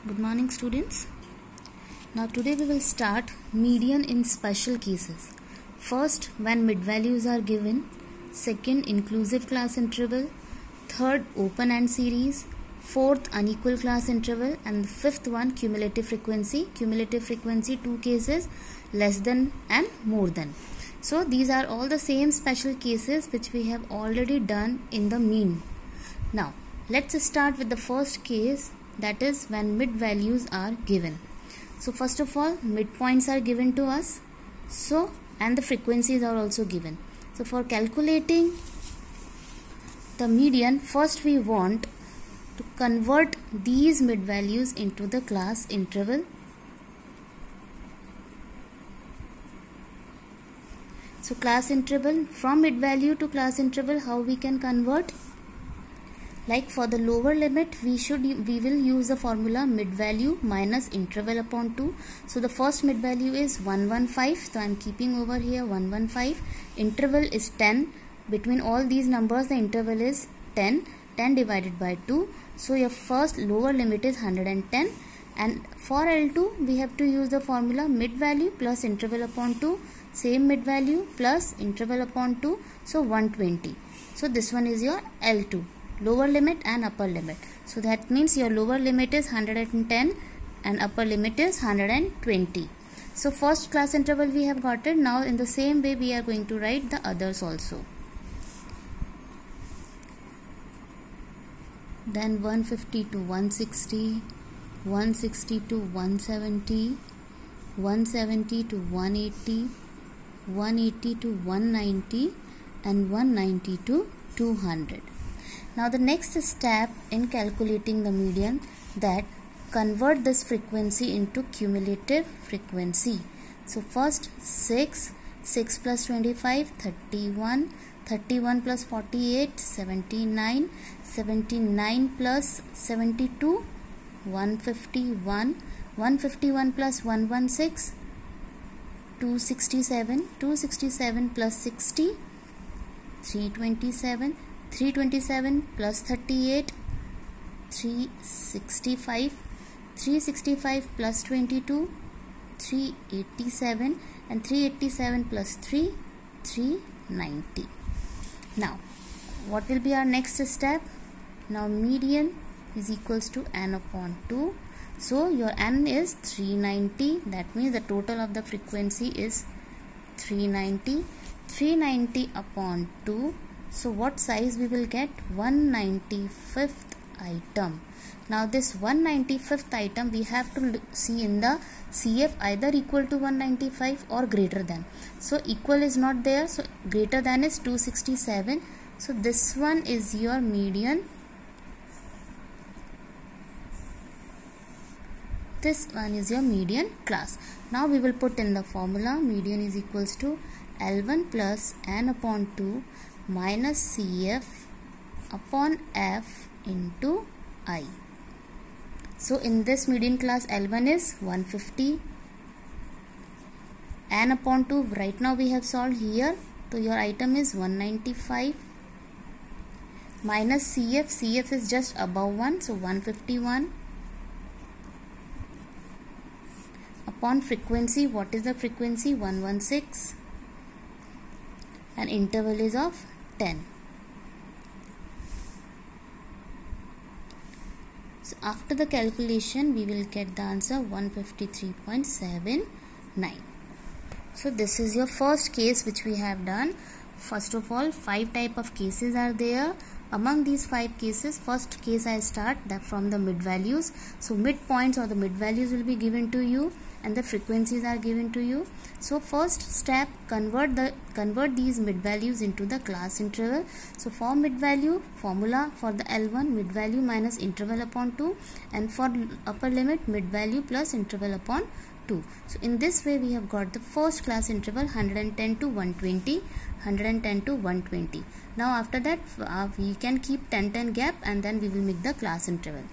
Good morning, students. Now today we will start median in special cases. First, when mid values are given. Second, inclusive class interval. Third, open AND series. Fourth, unequal class interval. And the fifth one, cumulative frequency. Cumulative frequency, two cases, less than and more than. So these are all the same special cases which we have already done in the mean. Now let's start with the first case, that is when mid values are given. So first of all, midpoints are given to us, so and the frequencies are also given. So for calculating the median, first we want to convert these mid values into the class interval. So class interval, from mid value to class interval, how we can convert? Like for the lower limit, we will use the formula mid value minus interval upon 2. So the first mid value is 115. So I am keeping over here 115. Interval is 10. Between all these numbers, the interval is 10. 10 divided by 2. So your first lower limit is 110. And for L2, we have to use the formula mid value plus interval upon 2. Same mid value plus interval upon 2. So 120. So this one is your L2. Lower limit and upper limit. So that means your lower limit is 110 and upper limit is 120. So first class interval we have got it. Now in the same way we are going to write the others also. Then 150 to 160, 160 to 170, 170 to 180, 180 to 190 and 190 to 200. Now the next step in calculating the median, that convert this frequency into cumulative frequency. So first 6 plus 25, 31, 31 plus 48, 79, 79 plus 72, 151, 151 plus 116, 267, 267 plus 60, 327, 327 plus 38, 365, 365 plus 22, 387 and 387 plus 3, 390. Now what will be our next step? Now median is equals to n upon 2. So your n is 390. That means the total of the frequency is 390. 390 upon 2. So what size we will get? 195th item. Now this 195th item we have to see in the CF either equal to 195 or greater than. So equal is not there, so greater than is 267. So this one is your median. This one is your median class. Now we will put in the formula. Median is equals to L1 plus n upon 2 minus CF upon F into I. So in this median class, L1 is 150, n upon 2 right now we have solved here. So your item is 195 minus CF. CF is just above 1, so 151 upon frequency. What is the frequency? 116 and interval is of 10. So after the calculation we will get the answer 153.79. So this is your first case which we have done. First of all, 5 type of cases are there. Among these 5 cases, first case I start that from the mid values. So midpoints or the mid values will be given to you and the frequencies are given to you. So first step, convert these mid values into the class interval. So for mid value, formula for the L1 mid value minus interval upon 2, and for upper limit mid value plus interval upon 2. So in this way we have got the first class interval 110 to 120, 110 to 120. Now after that we can keep 10-10 gap and then we will make the class interval.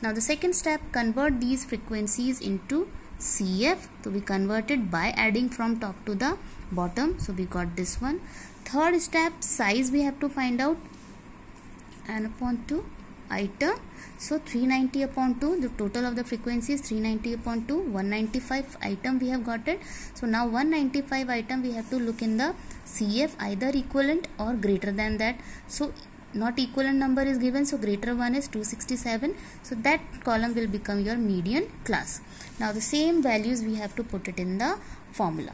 Now the second step, convert these frequencies into CF. So we converted by adding from top to the bottom. So we got this one. Third step, size we have to find out, n upon 2 item. So 390 upon 2, the total of the frequency is 390 upon 2, 195 item we have got it. So now 195 item we have to look in the CF, either equivalent or greater than that. So not equivalent number is given, so greater one is 267. So that column will become your median class. Now the same values we have to put it in the formula.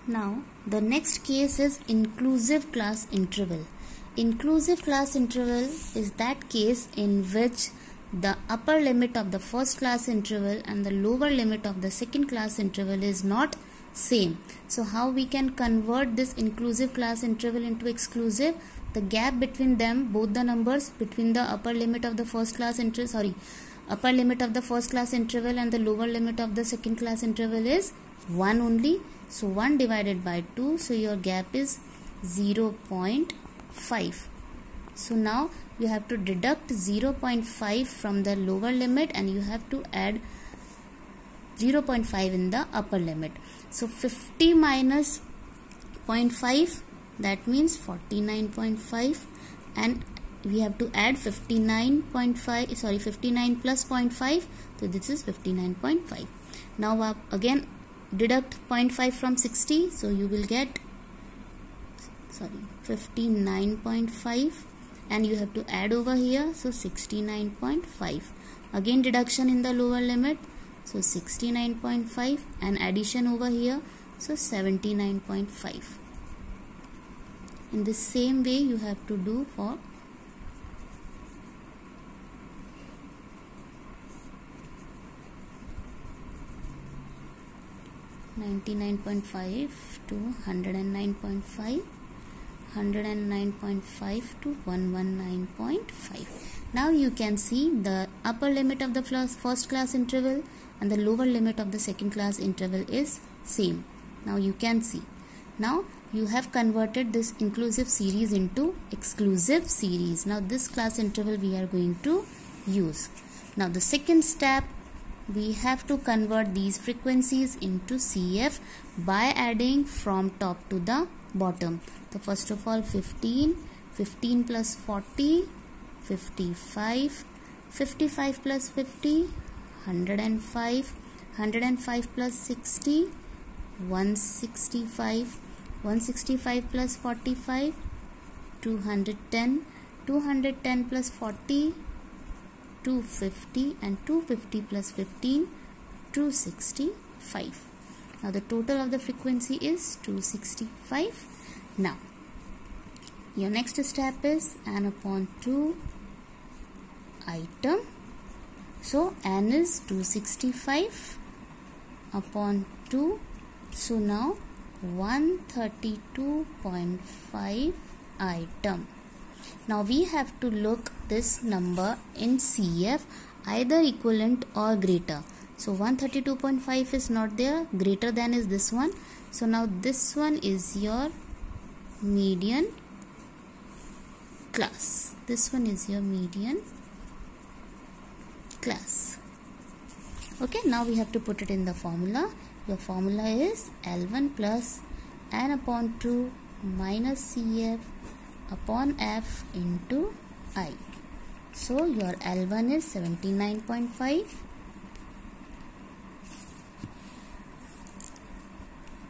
Now the next case is inclusive class interval. Inclusive class interval is that case in which the upper limit of the first class interval and the lower limit of the second class interval is not same. So how we can convert this inclusive class interval into exclusive? The gap between them, both the numbers between the upper limit of the first class interval, upper limit of the first class interval and the lower limit of the second class interval is 1 only. So 1 divided by 2, so your gap is 0.5. So now you have to deduct 0.5 from the lower limit and you have to add 0.5 in the upper limit. So 50 minus 0.5, that means 49.5, and we have to add 59 plus 0.5, so this is 59.5. Now again deduct 0.5 from 60, so you will get 59.5, and you have to add over here, so 69.5. Again deduction in the lower limit, so 69.5, and addition over here, so 79.5. In the same way you have to do for 99.5 to 109.5, 109.5 to 119.5. Now you can see the upper limit of the first class interval and the lower limit of the second class interval is same. Now you can see. Now you have converted this inclusive series into exclusive series. Now this class interval we are going to use. Now the second step, we have to convert these frequencies into CF by adding from top to the bottom. So first of all 15 plus 40, 55, 55 plus 50, 105, 105 plus 60, 165, 165 plus 45, 210, 210 plus 40, 250, and 250 plus 15, 265. Now the total of the frequency is 265. Now your next step is n upon 2 item. So n is 265 upon 2. So now 132.5 item. Now we have to look this number in CF, either equivalent or greater. So 132.5 is not there, greater than is this one. So now this one is your median class. This one is your median class. Okay, now we have to put it in the formula. Your formula is L1 plus n upon 2 minus CF upon F into I. So your L1 is 79.5,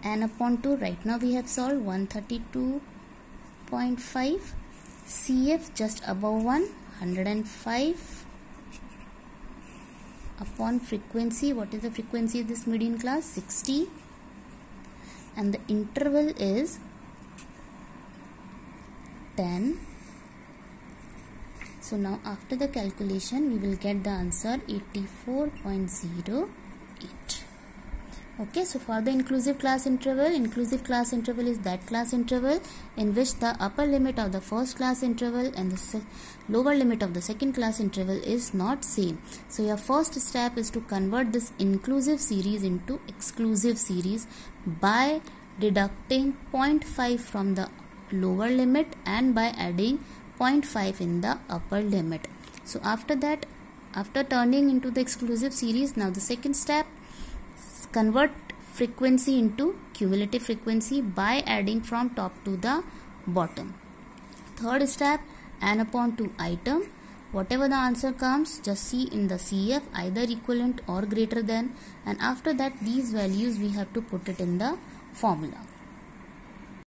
n upon 2, right now we have solved 132.5, CF just above 105 upon frequency. What is the frequency of this median class? 60, and the interval is 10. So now after the calculation we will get the answer 84.08. Okay, so for the inclusive class interval is that class interval in which the upper limit of the first class interval and the lower limit of the second class interval is not same. So your first step is to convert this inclusive series into exclusive series by deducting 0.5 from the lower limit and by adding 0.5 in the upper limit. So after that, after turning into the exclusive series, now the second step, convert frequency into cumulative frequency by adding from top to the bottom. Third step, n upon 2 item. Whatever the answer comes, just see in the CF either equivalent or greater than, and after that these values we have to put it in the formula.